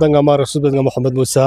dan gamar rasul dan Mohamed Musa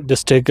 district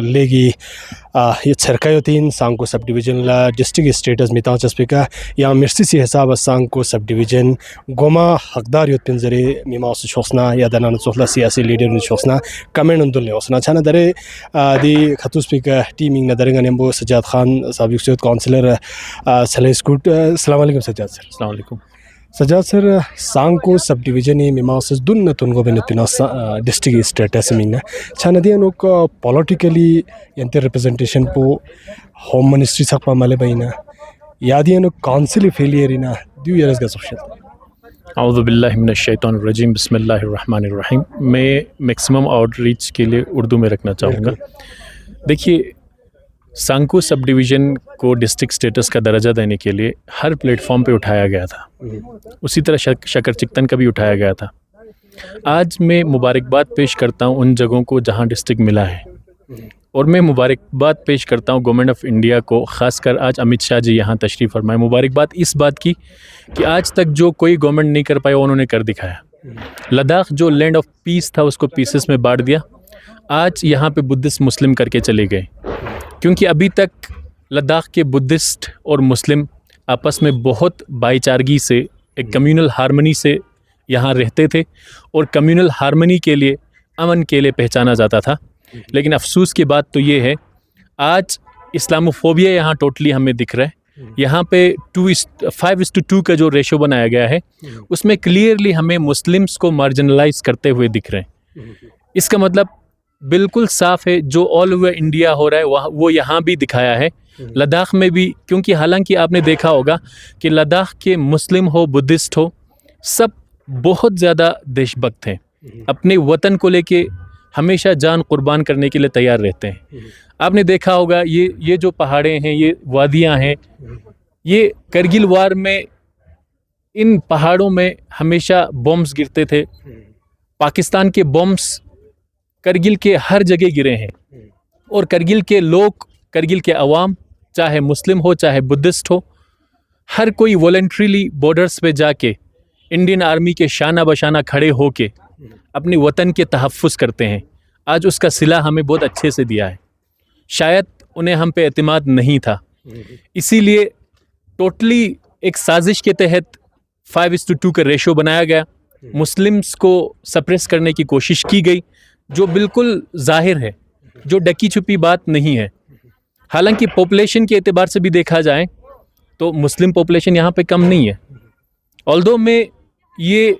लेगी ये छरकायोतीन सांको sub division ला district status मिता चस्पिका या मिर्सी सी हिसाब सांको सब डिवीजन गोमा हकदार युत पिंजरे मीमा सु छोसना या दना चोखला सियासी लीडर नि छोसना कमेंट उन्दुल ओसना छना दरे दी खतुस पिका टीमिंग न दरेगा नेमबो सजाद खान साबिक यूथ काउंसिलर सले स्कूट अस्सलाम वालेकुम सजाद सर अस्सलाम वालेकुम सजाद सर सांको सब डिवीजन में मीमांस दुन तुनको बेनतिना डिस्ट्रिक्ट स्टेटस मिंगना छानदियानो को पॉलिटिकली यंते रिप्रेजेंटेशन पो होम मिनिस्ट्री सकपा माले बैना यादियानो काउंसिल फेलियरिना दु इयर्स का सोशल औज़ु बिल्लाहि मिनश शैतानिर रजीम बिस्मिल्लाहिर रहमानिर रहीम। मैं मैक्सिमम आउटरीच के लिए उर्दू में रखना चाहूँगा। देखिए, सांको सब डिवीज़न को डिस्ट्रिक्ट स्टेटस का दर्जा देने के लिए हर प्लेटफॉर्म पे उठाया गया था, उसी तरह शकर चिकतन का भी उठाया गया था। आज मैं मुबारकबाद पेश करता हूँ उन जगहों को जहाँ डिस्ट्रिक्ट मिला है, और मैं मुबारकबाद पेश करता हूँ गवर्नमेंट ऑफ इंडिया को, ख़ासकर आज अमित शाह जी यहाँ तशरीफ़ फरमाए। मुबारकबाद इस बात की कि आज तक जो कोई गवर्नमेंट नहीं कर पाया उन्होंने कर दिखाया। लद्दाख जो लैंड ऑफ पीस था उसको पीसेस में बांट दिया। आज यहाँ पे बुद्धिस्ट मुस्लिम करके चले गए, क्योंकि अभी तक लद्दाख के बुद्धिस्ट और मुस्लिम आपस में बहुत भाईचारगी से, एक कम्युनल हार्मनी से यहाँ रहते थे, और कम्युनल हार्मनी के लिए, अमन के लिए पहचाना जाता था। लेकिन अफसोस की बात तो ये है, आज इस्लामोफोबिया यहाँ टोटली हमें दिख रहा है। यहाँ पे 5:2 का जो रेशो बनाया गया है उसमें क्लियरली हमें मुस्लिम्स को मार्जिनलाइज करते हुए दिख रहे हैं। इसका मतलब बिल्कुल साफ़ है, जो ऑल ओवर इंडिया हो रहा है वो यहाँ भी दिखाया है, लद्दाख में भी। क्योंकि हालांकि आपने देखा होगा कि लद्दाख के मुस्लिम हो, बुद्धिस्ट हो, सब बहुत ज़्यादा देशभक्त हैं, अपने वतन को लेके हमेशा जान कुर्बान करने के लिए तैयार रहते हैं। आपने देखा होगा ये जो पहाड़ें हैं, ये वादियाँ हैं, ये करगिल वार में इन पहाड़ों में हमेशा बॉम्ब्स गिरते थे। पाकिस्तान के बॉम्ब्स करगिल के हर जगह गिरे हैं, और करगिल के लोग, करगिल के अवाम, चाहे मुस्लिम हो चाहे बुद्धिस्ट हो, हर कोई वॉलंटरीली बॉर्डर्स पे जाके इंडियन आर्मी के शाना बशाना खड़े होके अपने वतन के तहफ़्फ़ुज़ करते हैं। आज उसका सिला हमें बहुत अच्छे से दिया है। शायद उन्हें हम पे एतमाद नहीं था, इसीलिए टोटली एक साजिश के तहत 5:2 का रेशो बनाया गया, मुस्लिम्स को सप्रेस करने की कोशिश की गई, जो बिल्कुल जाहिर है, जो डकी छुपी बात नहीं है। हालांकि पॉपुलेशन के एतबार से भी देखा जाए तो मुस्लिम पॉपुलेशन यहाँ पे कम नहीं है। ऑल्दो मैं ये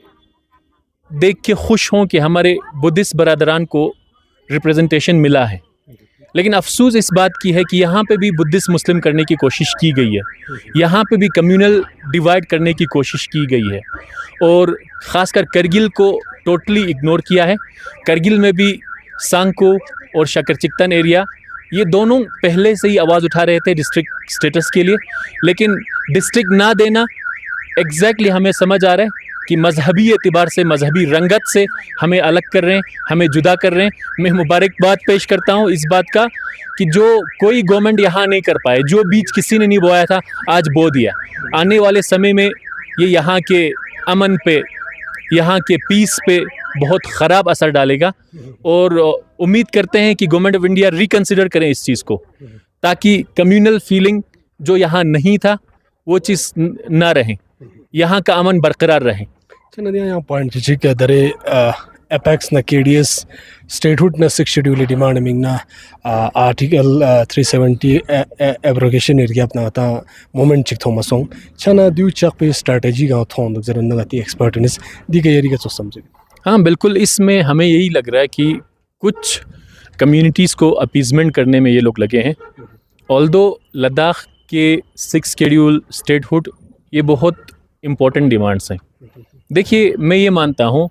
देख के खुश हूँ कि हमारे बुद्धिस्ट बरादरान को रिप्रेजेंटेशन मिला है, लेकिन अफसोस इस बात की है कि यहाँ पे भी बुद्धिस्ट मुस्लिम करने की कोशिश की गई है, यहाँ पे भी कम्युनल डिवाइड करने की कोशिश की गई है, और ख़ासकर करगिल को टोटली इग्नोर किया है। करगिल में भी सांको और शकर चिकतन एरिया, ये दोनों पहले से ही आवाज़ उठा रहे थे डिस्ट्रिक्ट स्टेटस के लिए, लेकिन डिस्ट्रिक्ट ना देना एग्जैक्टली हमें समझ आ रहा है कि मजहबी एतबार से, मजहबी रंगत से हमें अलग कर रहे हैं, हमें जुदा कर रहे हैं। मैं मुबारकबाद पेश करता हूं इस बात का कि जो कोई गवर्नमेंट यहाँ नहीं कर पाए, जो बीज किसी ने नहीं बोया था, आज बो दिया। आने वाले समय में ये यहाँ के अमन पे, यहाँ के पीस पे बहुत ख़राब असर डालेगा, और उम्मीद करते हैं कि गवर्नमेंट ऑफ इंडिया रिकन्सिडर करें इस चीज़ को, ताकि कम्युनल फीलिंग जो यहाँ नहीं था वो चीज़ ना रहे, यहाँ का अमन बरकरार रहे। नदियाँ यहाँ पॉइंट जी के दरे एपेक्स न केडीएस स्टेटहुड न 6 शेड्यूल डिमांड मिंगना आर्टिकल 370 एब्रोगेशन एरिया अपना आता मोमेंट चिक थोमा सोंग छना द्यू चक पे स्ट्रेटजी गाँव थों जरन नगती एक्सपर्टनेस दी गई एरिया तो समझे। हाँ बिल्कुल, इसमें हमें यही लग रहा है कि कुछ कम्युनिटीज़ को अपीजमेंट करने में ये लोग लगे हैं। ऑल्दो लद्दाख के 6 शेड्यूल स्टेटहुड ये बहुत इम्पोर्टेंट डिमांड्स हैं। देखिए, मैं ये मानता हूँ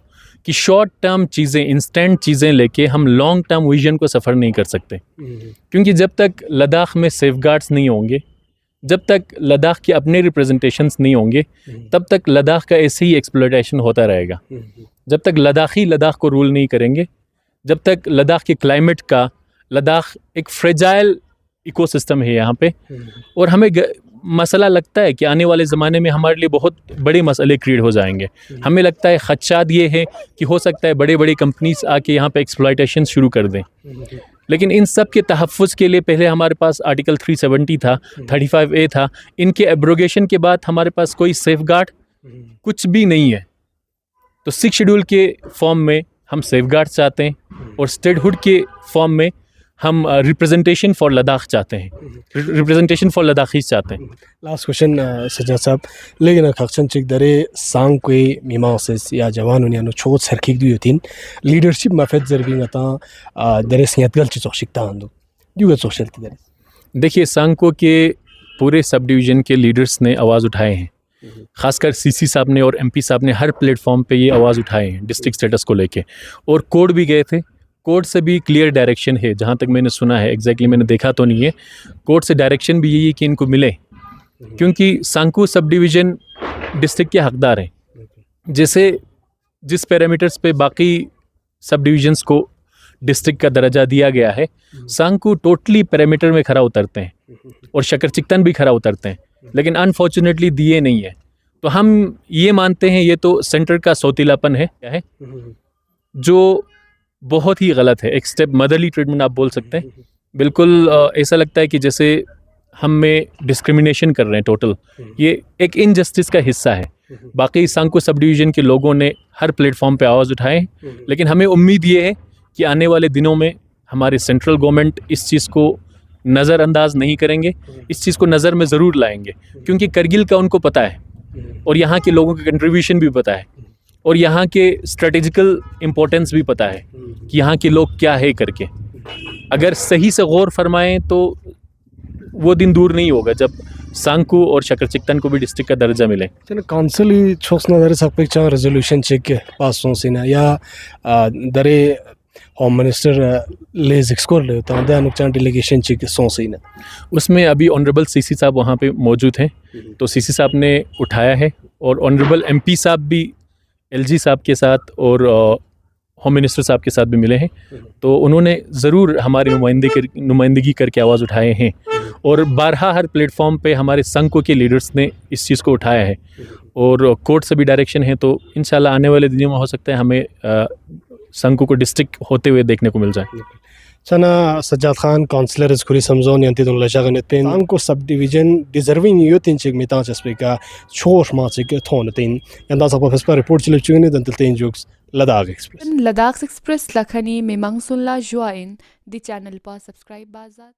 कि शॉर्ट टर्म चीज़ें, इंस्टेंट चीज़ें लेके हम लॉन्ग टर्म विजन को सफ़र नहीं कर सकते, क्योंकि जब तक लद्दाख में सेफगार्ड्स नहीं होंगे, जब तक लद्दाख के अपने रिप्रेजेंटेशंस नहीं होंगे, तब तक लद्दाख का ऐसे ही एक्सप्लॉयटेशन होता रहेगा। जब तक लद्दाखी लद्दाख को रूल नहीं करेंगे, जब तक लद्दाख के क्लाइमेट का, लद्दाख एक फ्रेजाइल इकोसिस्टम है यहाँ पे, और हमें मसला लगता है कि आने वाले ज़माने में हमारे लिए बहुत बड़े मसले क्रिएट हो जाएंगे। हमें लगता है खदशात ये है कि हो सकता है बड़े बड़े कंपनीज आके यहाँ पे एक्सप्लॉयटेशन शुरू कर दें, लेकिन इन सब के तहफ़्फ़ुज़ के लिए पहले हमारे पास आर्टिकल 370 था, 35A था। इनके एब्रोगेशन के बाद हमारे पास कोई सेफगार्ड कुछ भी नहीं है। तो 6 शेड्यूल के फॉर्म में हम सेफगार्ड चाहते हैं और स्टेटहुड के फॉर्म में हम रिप्रेजेंटेशन फॉर लद्दाख चाहते हैं, रिप्रेजेंटेशन फॉर लद्दाखीज़ चाहते हैं। लास्ट क्वेश्चन सज्जाद साहब, लेकिन खक्सन चिक दरे सांग कोई मीमांसेस या जवान उन्हें छोट सरखिक दुई होतीन लीडरशिप मफेद जरबी गता दरे सियातगल चिचोक शिकता आंदो युग सोशल दरे। देखिए, सांको के पूरे सब डिवीज़न के लीडर्स ने आवाज़ उठाए हैं, ख़ासकर सीसी साहब ने और एमपी साहब ने हर प्लेटफॉर्म पे ये आवाज़ उठाए हैं डिस्ट्रिक्ट स्टेटस को लेके, और कोर्ट भी गए थे। कोर्ट से भी क्लियर डायरेक्शन है, जहाँ तक मैंने सुना है, एग्जैक्टली मैंने देखा तो नहीं है, कोर्ट से डायरेक्शन भी यही है कि इनको मिले, क्योंकि सांको सब डिवीज़न डिस्ट्रिक्ट के हकदार हैं। जैसे जिस पैरामीटर्स पे बाकी सब डिविजन्स को डिस्ट्रिक्ट का दर्जा दिया गया है, सांको टोटली पैरामीटर में खरा उतरते हैं और शकरचिक्तन भी खरा उतरते हैं, लेकिन अनफॉर्चुनेटली दिए नहीं है। तो हम ये मानते हैं ये तो सेंटर का सौतीलापन है, क्या है, जो बहुत ही गलत है। एक स्टेप मदरली ट्रीटमेंट आप बोल सकते हैं। बिल्कुल ऐसा लगता है कि जैसे हम में डिस्क्रिमिनेशन कर रहे हैं टोटल। ये एक इनजस्टिस का हिस्सा है। बाकी सांको सब डिवीज़न के लोगों ने हर प्लेटफॉर्म पे आवाज़ उठाए, लेकिन हमें उम्मीद ये है कि आने वाले दिनों में हमारी सेंट्रल गवर्नमेंट इस चीज़ को नज़रअंदाज नहीं करेंगे, इस चीज़ को नज़र में ज़रूर लाएंगे, क्योंकि करगिल का उनको पता है और यहाँ के लोगों का कंट्रीब्यूशन भी पता है और यहाँ के स्ट्रेटेजिकल इम्पोर्टेंस भी पता है कि यहाँ के लोग क्या है करके। अगर सही से गौर फरमाएं तो वो दिन दूर नहीं होगा जब सांको और शकरचिक्तन को भी डिस्ट्रिक्ट का दर्जा मिले। काउंसिल ही छोसना दरे सकते चाहे रेजोल्यूशन चेक के पास सोचना या दरे होम मिनिस्टर लेज एक्सकोर ले तो आधा नुकसान डेलीगेशन चेक सोचना। उसमें अभी ऑनरेबल सीसी साहब वहाँ पे मौजूद हैं, तो सीसी साहब ने उठाया है और ऑनरेबल एमपी साहब भी एलजी साहब के साथ और होम मिनिस्टर साहब के साथ भी मिले हैं, तो उन्होंने ज़रूर हमारी नुमाइंदगी करके आवाज़ उठाए हैं और बारहा हर प्लेटफॉर्म पे हमारे संघ के लीडर्स ने इस चीज़ को उठाया है और कोर्ट से भी डायरेक्शन है। तो इंशाल्लाह आने वाले दिनों में हो सकता है हमें संघ को डिस्ट्रिक्ट होते हुए देखने को मिल जाए। चना सज्जाद खान काउंसलर इस खुरी समझौन यंती तुम लजा गणित पेन सांको सब डिवीजन डिजर्विंग यो तीन चिक मिता चस्पिका छोर माचिक थोन तीन यंदा सब फेसपा रिपोर्ट चले चुने दंतल तीन जोक्स लद्दाख एक्सप्रेस लखनी मिमंग सुनला जुआइन दी चैनल पर सब्सक्राइब बाजात।